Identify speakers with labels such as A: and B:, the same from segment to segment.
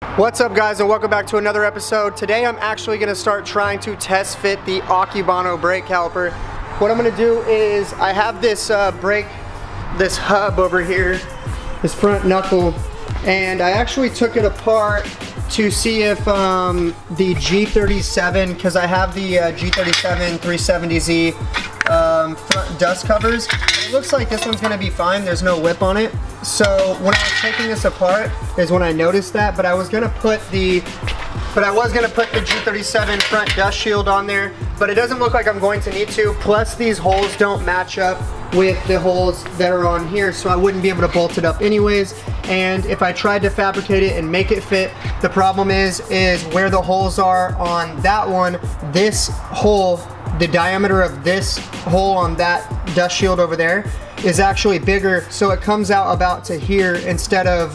A: What's up guys, and welcome back to another episode. Today I'm actually going to start trying to test fit the Akebono brake caliper. What I'm going to do is I have this this hub over here, this front knuckle, and I actually took it apart to see if the G37, because I have the G37 350Z front dust covers. It looks like this one's going to be fine. There's no lip on it. So when I was taking this apart is when I noticed that, but I was going to put the G37 front dust shield on there, but it doesn't look like I'm going to need to. Plus these holes don't match up with the holes that are on here, so I wouldn't be able to bolt it up anyways. And if I tried to fabricate it and make it fit, the problem is where the holes are on that one, this hole, the diameter of this hole on that dust shield over there is actually bigger, so it comes out about to here instead of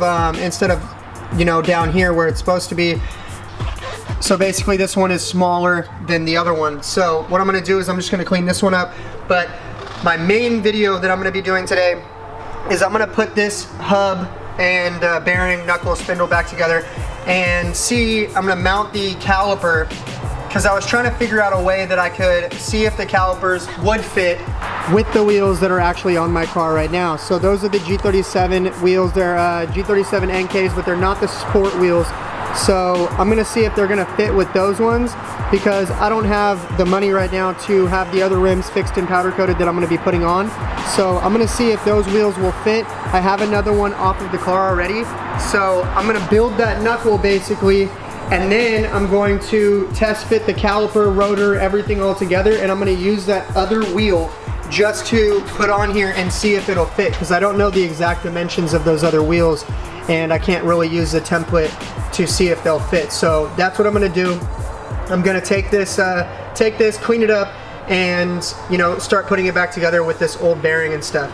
A: you know, down here where it's supposed to be. So basically this one is smaller than the other one. So what I'm going to do is I'm just going to clean this one up. But my main video that I'm going to be doing today is I'm going to put this hub and bearing knuckle spindle back together and see, I'm going to mount the caliper, because I was trying to figure out a way that I could see if the calipers would fit with the wheels that are actually on my car right now. So those are the G37 wheels. They're G37 NKs, but they're not the sport wheels. So I'm gonna see if they're gonna fit with those ones, because I don't have the money right now to have the other rims fixed and powder coated that I'm gonna be putting on. So I'm gonna see if those wheels will fit. I have another one off of the car already. So I'm gonna build that knuckle basically, and then I'm going to test fit the caliper, rotor, everything all together, and I'm gonna use that other wheel just to put on here and see if it'll fit, because I don't know the exact dimensions of those other wheels and I can't really use the template to see if they'll fit. So that's what I'm gonna do. I'm gonna take this, clean it up, and you know, start putting it back together with this old bearing and stuff.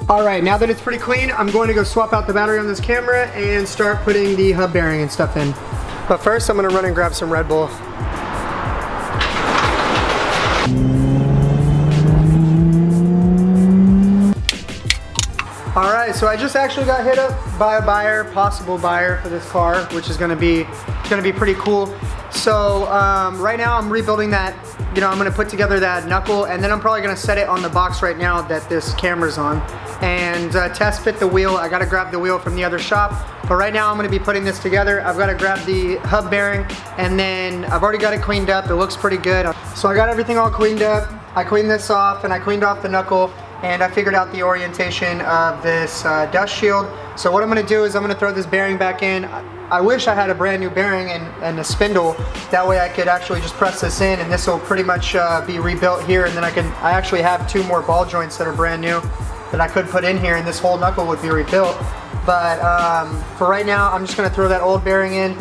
A: Alright, now that it's pretty clean, I'm going to go swap out the battery on this camera and start putting the hub bearing and stuff in. But first, I'm going to run and grab some Red Bull. Alright, so I just actually got hit up by a buyer, possible buyer for this car, which is going to be pretty cool. So right now I'm rebuilding that. You know, I'm going to put together that knuckle, and then I'm probably going to set it on the box right now that this camera's on, and test fit the wheel. I got to grab the wheel from the other shop, but right now I'm going to be putting this together. I've got to grab the hub bearing, and then I've already got it cleaned up. It looks pretty good. So I got everything all cleaned up. I cleaned this off, and I cleaned off the knuckle, and I figured out the orientation of this dust shield. So what I'm going to do is I'm going to throw this bearing back in. I wish I had a brand new bearing and a spindle. That way I could actually just press this in, and this will pretty much be rebuilt here, and then I actually have 2 more ball joints that are brand new that I could put in here, and this whole knuckle would be rebuilt. But for right now, I'm just going to throw that old bearing in,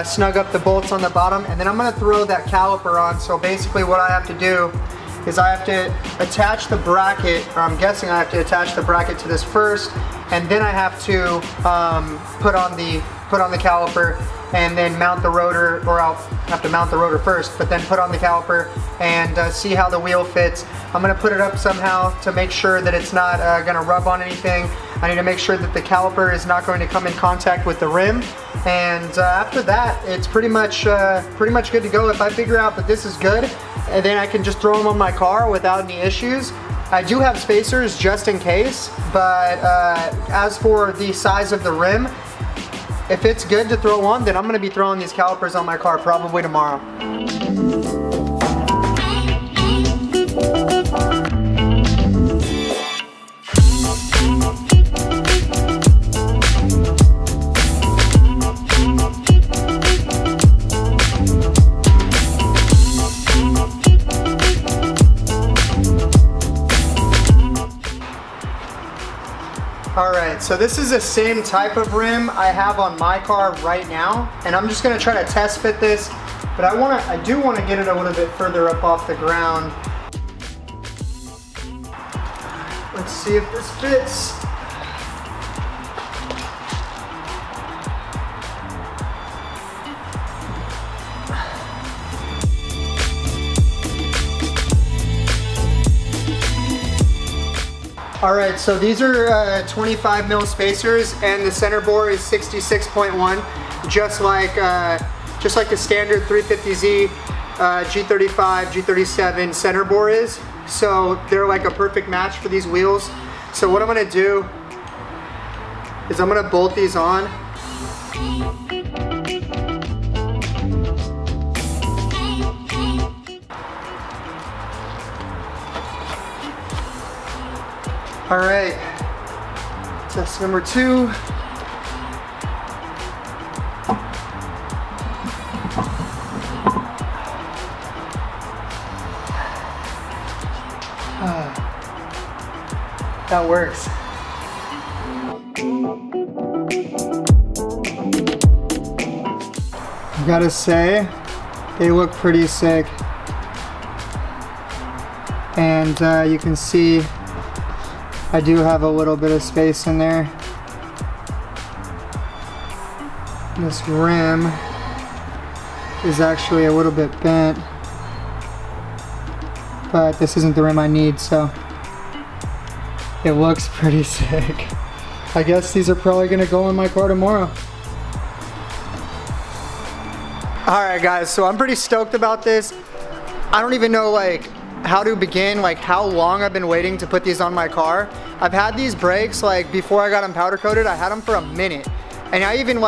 A: snug up the bolts on the bottom, and then I'm going to throw that caliper on. So basically what I have to do is I have to attach the bracket, or I'm guessing I have to attach the bracket to this first, and then I have to put on the caliper and then mount the rotor, or I'll have to mount the rotor first, but then put on the caliper and see how the wheel fits. I'm gonna put it up somehow to make sure that it's not gonna rub on anything. I need to make sure that the caliper is not going to come in contact with the rim, and after that it's pretty much good to go. If I figure out that this is good, and then I can just throw them on my car without any issues. I do have spacers just in case, but as for the size of the rim, if it's good to throw on, then I'm going to be throwing these calipers on my car probably tomorrow. Alright, so this is the same type of rim I have on my car right now, and I'm just going to try to test fit this, but I do want to get it a little bit further up off the ground. Let's see if this fits. All right, so these are 25 mil spacers, and the center bore is 66.1, just like the standard 350Z G35, G37 center bore is. So they're like a perfect match for these wheels. So what I'm gonna do is I'm gonna bolt these on. All right, test number 2. That works. I gotta say, they look pretty sick. And you can see I do have a little bit of space in there. This rim is actually a little bit bent, but this isn't the rim I need, so it looks pretty sick. I guess these are probably gonna go in my car tomorrow. Alright guys, so I'm pretty stoked about this. I don't even know like how to begin, like how long I've been waiting to put these on my car. I've had these brakes like before I got them powder coated. I had them for a minute, and I even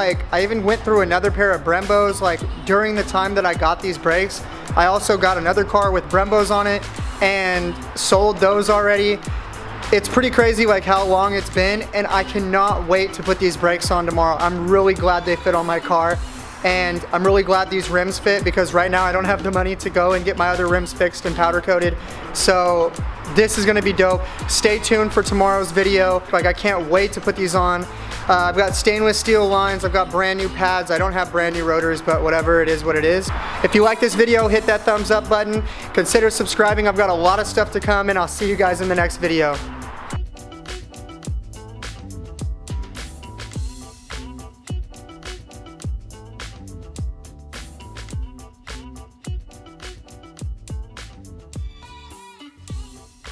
A: went through another pair of Brembos like during the time that I got these brakes. I also got another car with Brembos on it and sold those already. It's pretty crazy like how long it's been, and I cannot wait to put these brakes on tomorrow. I'm really glad they fit on my car. And I'm really glad these rims fit, because right now I don't have the money to go and get my other rims fixed and powder coated. So this is gonna be dope. Stay tuned for tomorrow's video. Like, I can't wait to put these on. I've got stainless steel lines, I've got brand new pads. I don't have brand new rotors, but whatever, it is what it is. If you like this video, hit that thumbs up button. Consider subscribing. I've got a lot of stuff to come, and I'll see you guys in the next video.